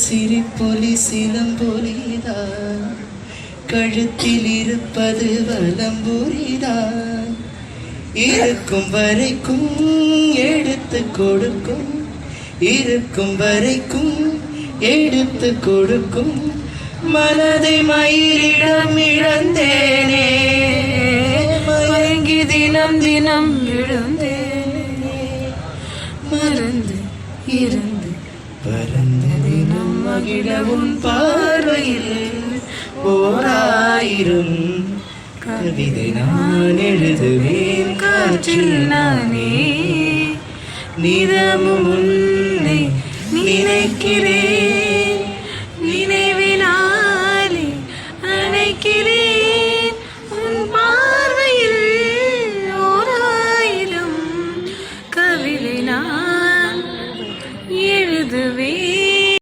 சிரிப்பொலி சிலம்பொலிதான் கழுத்தில் இருப்பது வலம்புரிதான் இருக்கும் வரைக்கும் எடுத்து கொடுக்கும் இருக்கும் வரைக்கும் எடுத்து கொடுக்கும் மனதை மயிரிடம் இழந்தேனே மயங்கி தினம் தினம் விழுந்தேனே மறந்து இருந்து பறந்த தினம் மகிழவும் பார்வையில் ஓராயிரம் கவிதை நான் எழுதுவேன் காற்றில் நானே நிதமும் உன்னை நினைக்கிறேன்